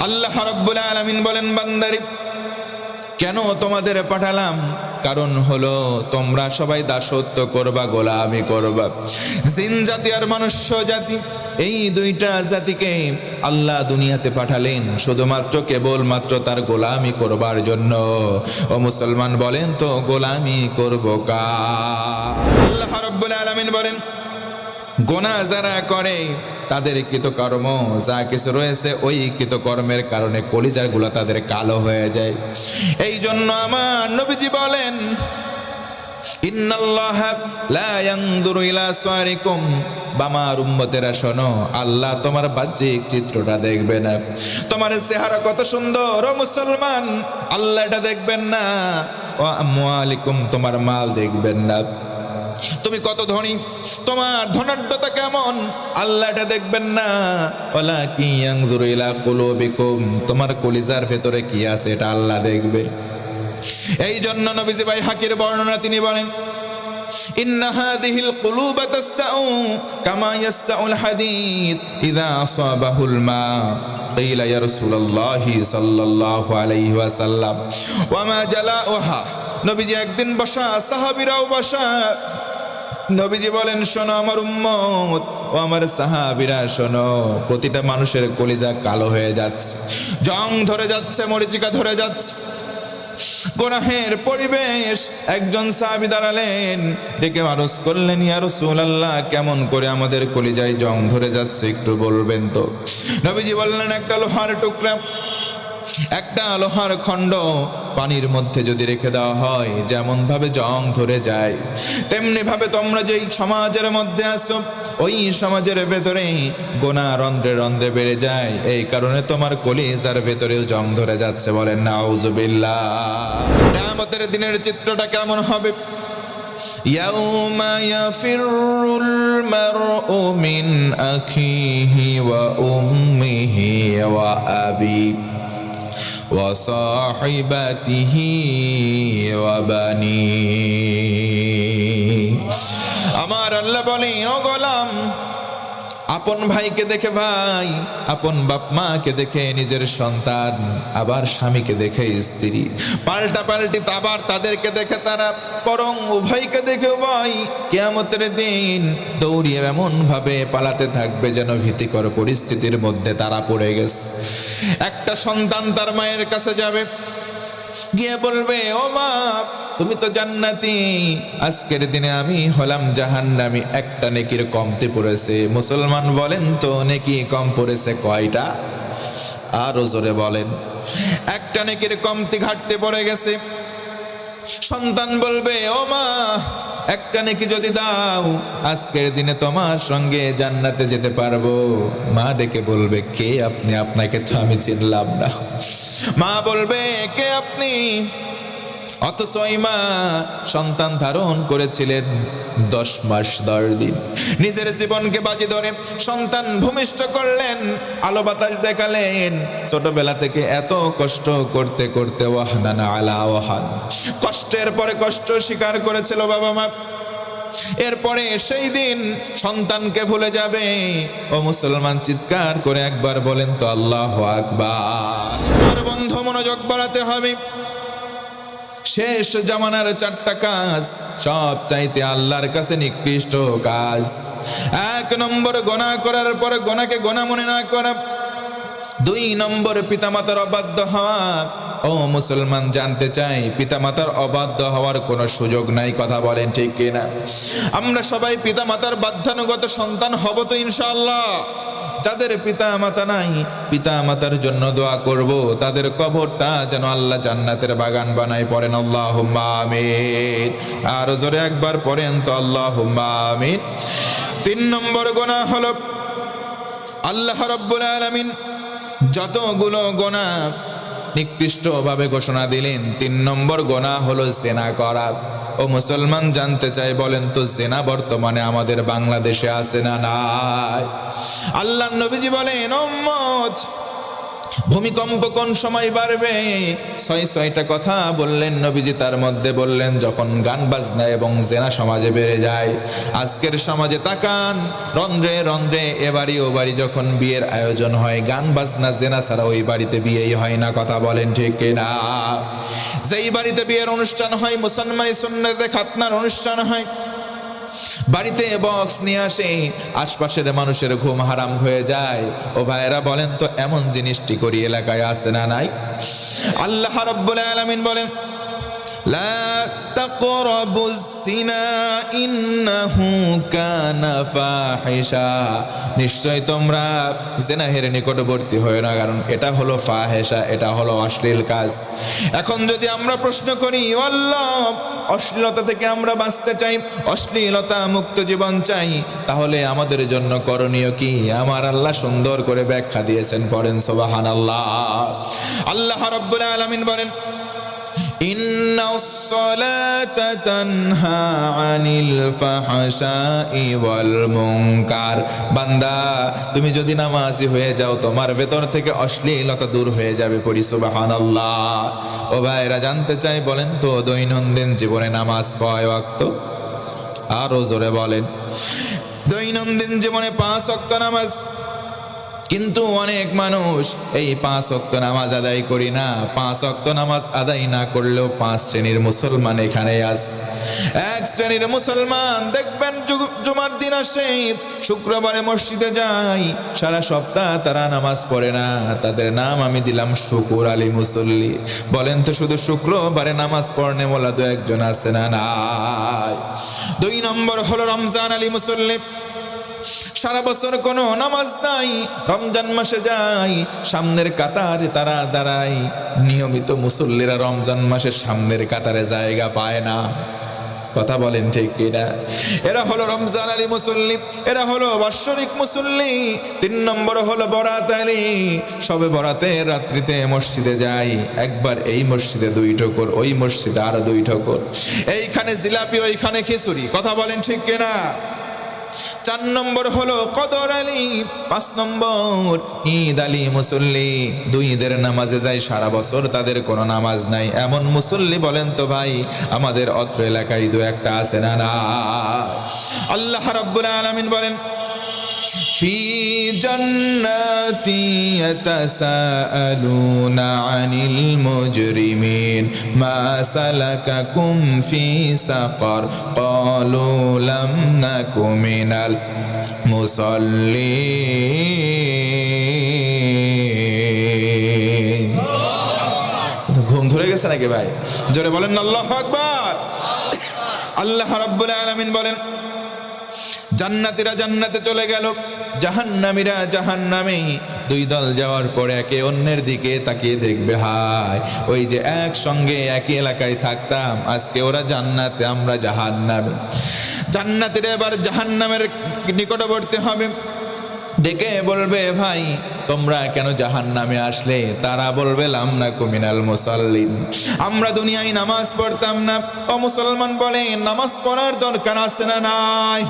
আল্লাহ রাব্বুল আলামিন বলেন, বান্দারে কেন তোমাদের পাঠালাম? কারণ হলো তোমরা সবাই দাসত্ব করবা, গোলামি করবা। জিন জাতি আর মনুষ্য জাতি, এই দুইটা জাতিকে আল্লাহ দুনিয়াতে পাঠালেন শুধুমাত্র কেবলমাত্র তার গোলামি করবার জন্য। ও মুসলমান বলেন তো গোলামি করব কার? আল্লাহ রাব্বুল আলামিন বলেন, গোনা যারা করে তাদের কৃতকর্ম যা কিছু রয়েছে ওই কৃতকর্মের কারণে কলিজার গুলা তাদের কালো হয়ে যায়। এই জন্য আমার নবীজি বলেন, ইন্নাল্লাহা লা ইয়ানজুরু ইলা সুওয়ারিকুম, আমার উম্মতেরা শোনো, আল্লাহ তোমার বাহ্যিক চিত্রটা দেখবে না, তোমার চেহারা কত সুন্দর ও মুসলমান আল্লাহ এটা দেখবেন না। ওয়া আমওয়ালিকুম, তোমার মাল দেখবেন না, তুমি কত ধনী, তোমার ধনাঢ্যতা কেমন আল্লাহ এটা দেখবেন না। ওয়ালাকিন ইয়ানজুরু ইলা কুলুবিকুম, তোমার কলিজার ভেতরে কি আছে এটা আল্লাহ দেখবে। এই জন্য নবীজি ভাই হাকির বর্ণনা তিনি বলেন, ইন্না হাযিহিল কুলুবা তাসতাউ কামা ইয়াসতাউল হাদীদ ইযা আসাবাহুল মা। কিলা ইয়া রাসূলুল্লাহি সাল্লাল্লাহু আলাইহি ওয়াসাল্লাম ওয়া মা জালাউহা। নবীজি একদিন বসা, সাহাবীরাও বসা। নবীজি বলেন, শোনো আমার উম্মত ও আমার সাহাবীরা শোনো, প্রতিটা মানুষের কলিজা কালো হয়ে যাচ্ছে, জং ধরে যাচ্ছে, মরিচিকা ধরে যাচ্ছে, গুনাহের পরিবেশ। একজন সাহাবী দাঁড়ালেন, ডেকে আরজ করলেন, ইয়া রাসূলুল্লাহ কেমন করে আমাদের কলিজায় জং ধরে যাচ্ছে একটু বলবেন তো। নবীজি বললেন, একটা লোহার টুকরা, একটা লোহার খণ্ড পানির মধ্যে যদি রেখে দেওয়া হয় যেমন ভাবে জং ধরে যায়, তেমনি ভাবে তোমরা যেই সমাজের মধ্যে আছো ওই সমাজের ভেতরে গোনা রন্ধ্রে রন্ধ্রে বেড়ে যায়, এই কারণে তোমার কলিজার ভেতরেও জং ধরে যাচ্ছে। বলেন নাউযুবিল্লাহ। কিয়ামতের দিনের চিত্রটা কেমন হবে? ইয়াউমা ইয়াফিরুল মারউ মিন আখিহি ওয়া উম্মিহি ওয়া আবি ওয়া সাহিবাতিহি ওয়া বানি। আমার আল্লাহ বলেন, ও গোলাম, আপন ভাইকে দেখে ভাই, আপন বাপ মাকে দেখে নিজের সন্তান, আবার স্বামীকে দেখে স্ত্রী, পাল্টা পাল্টি আবার তাদেরকে দেখে তারা, বরং উভয়কে দেখে উভয় কিয়ামতের দিন দৌড়িয়ে এমন ভাবে পালাতে থাকবে যেন ভীতিকর পরিস্থিতির মধ্যে তারা পড়ে গেছে। একটা সন্তান তার মায়ের কাছে যাবে, গিয়ে বলবে, ও মা তুমি তো জান্নাতি, আজকের দিনে আমি হলাম জাহান্নামী, একটা নেকির কমতি পড়েছে। মুসলমান বলেন তো নেকি কম পড়েছে কয়টা? আরো জোরে বলেন। একটা নেকির কমতি ঘাটতি পড়ে গেছে। সন্তান বলবে, ও মা একটা নেকি যদি দাও আজকের দিনে তোমার সঙ্গে জান্নাতে যেতে পারবো। মা ডেকে বলবে, কে আপনি? আপনাকে তো আমি চিনলাম না। মা বলবে, কে আপনি? অথচ মা সন্তান ধারণ করেছিলেন 10 মাস 10 দিন, নিজের জীবনকে বাজি ধরে সন্তান ভূমিষ্ঠ করলেন, আলো বাতাস দেখালেন, ছোটবেলা থেকে এত কষ্ট করতে করতে ওয়াহনান আলা ওয়াহান, কষ্টের পরে কষ্ট স্বীকার করেছিল বাবা মা। এরপরে সেই দিন সন্তানকে ভুলে যাবে। ও মুসলমান চিৎকার করে একবার বলেন তো আল্লাহু আকবার। আমার বন্ধু মনোযোগ বাড়াতে হবে। শেষ জামানার 4টা কাজ সব চাইতে আল্লাহর কাছে নিকৃষ্ট কাজ। 1 নম্বর গুনাহ করার পরে গুনাহকে গুনাহ মনে না করা। 2 নম্বর পিতামাতার অবাধ্য হওয়া। ও মুসলমান জানতে চাই, পিতামাতার অবাধ্য হওয়ার কোনো সুযোগ নাই, কথা বলেন ঠিক কিনা? আমরা সবাই পিতামাতার বাধ্যানুগত সন্তান হব তো ইনশাআল্লাহ। যাদের পিতা মাতা নাই, পিতা মাতার জন্য দোয়া করব, তাদের কবরটা যেন আল্লাহ জান্নাতের বাগান বানায়। পড়েন আল্লাহুম্মা আমিন। আর জোরে একবার পড়েন তো আল্লাহুম্মা আমিন। 3 নম্বর গুনাহ হলো, আল্লাহ রাব্বুল আলামিন যতগুলো গুনাহ নিকৃষ্টভাবে ঘোষণা দিলেন, 3 নম্বর গুনাহ হলো জিনা করা। ও মুসলমান জানতে চাই, বলেন তো জিনা বর্তমানে আমাদের বাংলাদেশে আছে না নাই? আল্লাহর নবীজি বলেন, উম্মত ভূমিকম্প কোন সময় বাড়বে? ছয়টা কথা বললেন নবীজি। তার মধ্যে বললেন যখন গান বাজনা এবং জেনা সমাজে বেড়ে যায়। আজকের সমাজে তাকান, রন্ধ্রে রন্ধ্রে এ বাড়ি ও বাড়ি যখন বিয়ের আয়োজন হয়, গান বাজনা জেনা ছাড়া ওই বাড়িতে বিয়েই হয় না। কথা বলেন ঠিক কিনা? যেই বাড়িতে বিয়ের অনুষ্ঠান হয়, মুসলমানি সুন্নতে খাতনার অনুষ্ঠান হয়, বাড়িতে বক্স নিয়ে আসে, আশপাশের মানুষের ঘুম হারাম হয়ে যায়। ও ভাইয়েরা বলেন তো, এমন জিনিসটি করি এলাকায় আছে না নাই? আল্লাহ রাব্বুল আলামিন বলেন, লা তাকরাবুজ জিনা ইন্নাহু কানা ফাহিশা। নিশ্চয় তোমরা জিনাহের নিকটবর্তী হয় না, কারণ এটা হলো ফাহিশা, এটা হলো অশ্লীল কাজ। এখন যদি আমরা প্রশ্ন করি, আল্লাহ অশ্লীলতা থেকে আমরা বাঁচতে চাই, অশ্লীলতা মুক্ত জীবন চাই, তাহলে আমাদের জন্য করণীয় কি? আমার আল্লাহ সুন্দর করে ব্যাখ্যা দিয়েছেন, পড়েন সুবহানাল্লাহ। আল্লাহ রাব্বুল আলামিন বলেন, ইন্নাস সালাতা তানহা আনিল ফাহশাই ওয়াল মুনকার। বান্দা, তুমি যদি নামাজি হয়ে যাও, তোমার ভেতর থেকে অশ্লীলতা দূর হয়ে যাবে। পড়ি সুবহানাল্লাহ। ও ভাইরা জানতে চাই, বলেন তো দৈনন্দিন জীবনে নামাজ কয় ওয়াক্ত? আরো জোরে বলেন। দৈনন্দিন জীবনে 5 ওয়াক্ত নামাজ, কিন্তু অনেক মানুষ এই 5 ওয়াক্ত নামাজ আদায় করি না। 5 ওয়াক্ত নামাজ আদায় না করলেও 5 শ্রেণীর মুসলমান এখানে আছে। এক শ্রেণীর মুসলমান দেখবেন জুমার দিন আসে, শুক্রবারে মসজিদে যায়, সারা সপ্তাহ তারা নামাজ পড়ে না। তাদের নাম আমি দিলাম শুকুর আলী মুসল্লি। বলেন তো, শুধু শুক্রবারে নামাজ পড়নে মোলা 2-1 আছে না নাই? 2 নম্বর হলো রমজান আলী মুসল্লি। সারা বছর কোনো নামাজ নাই, রমজান মাসে যায়, সামনের কাতারে তারা দাঁড়ায়। নিয়মিত মুসল্লিরা রমজান মাসে সামনের কাতারে জায়গা পায় না। কথা বলেন ঠিক কিনা? এরা হলো রমজান আলী মুসল্লি, এরা হলো বাৎসরিক মুসল্লি। 3 নম্বর হলো বরাত আলী। সবে বরাতের রাত্রিতে মসজিদে যাই, একবার এই মসজিদে 2 ঠোকর, ওই মসজিদে আরো 2 ঠোকর, এইখানে জিলাপি, ওইখানে খিচুড়ি। কথা বলেন ঠিক কিনা? 4 নম্বর হলো কদর আলী। 5 নম্বর ঈদ আলী মুসল্লি। 2 ঈদের নামাজে যায়, সারা বছর তাদের কোনো নামাজ নাই। এমন মুসল্লি বলেন তো ভাই, আমাদের অত্র এলাকায় 2-1 আছে না না? আল্লাহ রাব্বুল আলামিন বলেন, ফি জান্নাতি ইয়াতাসাআলুনা আনিল মুজরিমিন মা সালাকাকুম ফি সাকার ক্বালু লাম নাকু মিনাল মুসাল্লিন। ঘুম ধরে গেছে নাকি ভাই? জোরে বলেন আল্লাহু আকবার। আল্লাহ রাব্বুল আলামিন বলেন, জান্নাতীরা জান্নাতে চলে গেল, জাহান্নামীরা জাহান্নামে। 2 দল যাওয়ার পরে একে অন্যের দিকে তাকিয়ে দেখবে, হায় ওই যে একসঙ্গে একই এলাকায় থাকতাম, আজকে ওরা জান্নাতে, আমরা জাহান্নামে। জান্নাতীরা এবার জাহান্নামের নিকটবর্তী হবে, ডেকে বলবে, ভাই তোমরা কেন জাহান্নামে আসলে? তারা বলবে, লাম নাকু মিনাল মুসাল্লিন, আমরা দুনিয়ায় নামাজ পড়তাম না। ও মুসলমান, বলে নামাজ পড়ার দরকার আছে না নাই?